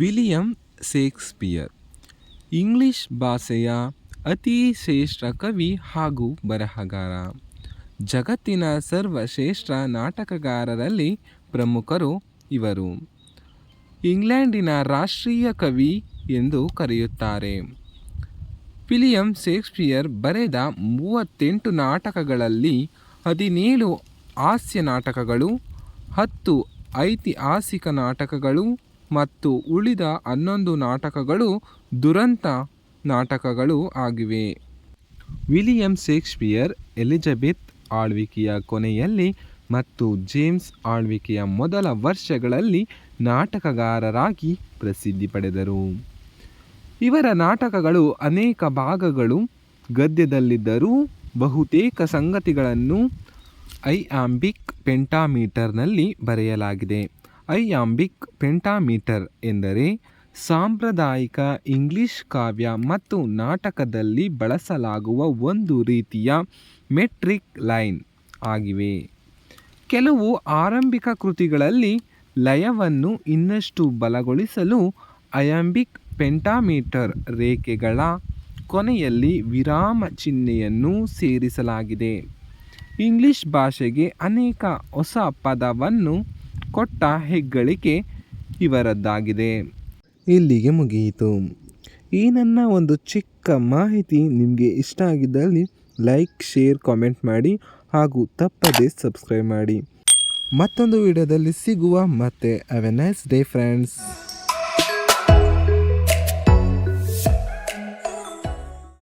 William Shakespeare English ಭಾಷೆಯ ಅತಿ ಶ್ರೇಷ್ಠ ಕವಿ ಹಾಗೂ ಬರಹಗಾರ. ಜಗತ್ತಿನ ಸರ್ವಶ್ರೇಷ್ಠ ನಾಟಕಗಾರರಲ್ಲಿ ಪ್ರಮುಖರು ಇವರು. ಇಂಗ್ಲೆಂಡಿನ ರಾಷ್ಟ್ರೀಯ ಕವಿ ಎಂದು ಕರೆಯುತ್ತಾರೆ. ವಿಲಿಯಂ ಶೇಕ್ಸ್ಪಿಯರ್ ಬರೆದ 38 ನಾಟಕಗಳಲ್ಲಿ 17 ಹಾಸ್ಯ ನಾಟಕಗಳು, 10 ಐತಿಹಾಸಿಕ ನಾಟಕಗಳು ಮತ್ತು ಉಳಿದ 11 ನಾಟಕಗಳು ದುರಂತ ನಾಟಕಗಳು ಆಗಿವೆ. ವಿಲಿಯಂ ಶೇಕ್ಸ್ಪಿಯರ್ ಎಲಿಜಬೆತ್ ಆಳ್ವಿಕೆಯ ಕೊನೆಯಲ್ಲಿ ಮತ್ತು ಜೇಮ್ಸ್ ಆಳ್ವಿಕೆಯ ಮೊದಲ ವರ್ಷಗಳಲ್ಲಿ ನಾಟಕಗಾರರಾಗಿ ಪ್ರಸಿದ್ಧಿ ಪಡೆದರು. ಇವರ ನಾಟಕಗಳು ಅನೇಕ ಭಾಗಗಳು ಗದ್ಯದಲ್ಲಿದ್ದರೂ ಬಹುತೇಕ ಸಂಗತಿಗಳನ್ನು ಐಯಾಂಬಿಕ್ ಪೆಂಟಾಮೀಟರ್ನಲ್ಲಿ ಬರೆಯಲಾಗಿದೆ. ಐಯಾಂಬಿಕ್ ಪೆಂಟಾಮೀಟರ್ ಎಂದರೆ ಸಾಂಪ್ರದಾಯಿಕ ಇಂಗ್ಲಿಷ್ ಕಾವ್ಯ ಮತ್ತು ನಾಟಕದಲ್ಲಿ ಬಳಸಲಾಗುವ ಒಂದು ರೀತಿಯ ಮೆಟ್ರಿಕ್ ಲೈನ್ ಆಗಿವೆ. ಕೆಲವು ಆರಂಭಿಕ ಕೃತಿಗಳಲ್ಲಿ ಲಯವನ್ನು ಇನ್ನಷ್ಟು ಬಲಗೊಳಿಸಲು ಐಯಾಂಬಿಕ್ ಪೆಂಟಾಮೀಟರ್ ರೇಖೆಗಳ ಕೊನೆಯಲ್ಲಿ ವಿರಾಮ ಚಿಹ್ನೆಯನ್ನು ಸೇರಿಸಲಾಗಿದೆ. ಇಂಗ್ಲಿಷ್ ಭಾಷೆಗೆ ಅನೇಕ ಹೊಸ ಪದವನ್ನು ಕೊಟ್ಟ ಹೆಗ್ಗಳಿಕೆ ಇವರದ್ದಾಗಿದೆ. ಇಲ್ಲಿಗೆ ಮುಗಿಯಿತು ಈ ನನ್ನ ಒಂದು ಚಿಕ್ಕ ಮಾಹಿತಿ. ನಿಮಗೆ ಇಷ್ಟ ಆಗಿದ್ದಲ್ಲಿ ಲೈಕ್, ಶೇರ್, ಕಾಮೆಂಟ್ ಮಾಡಿ ಹಾಗೂ ತಪ್ಪದೇ ಸಬ್ಸ್ಕ್ರೈಬ್ ಮಾಡಿ. ಮತ್ತೊಂದು ವಿಡಿಯೋದಲ್ಲಿ ಸಿಗುವ. ಮತ್ತೆ have A nice day friends.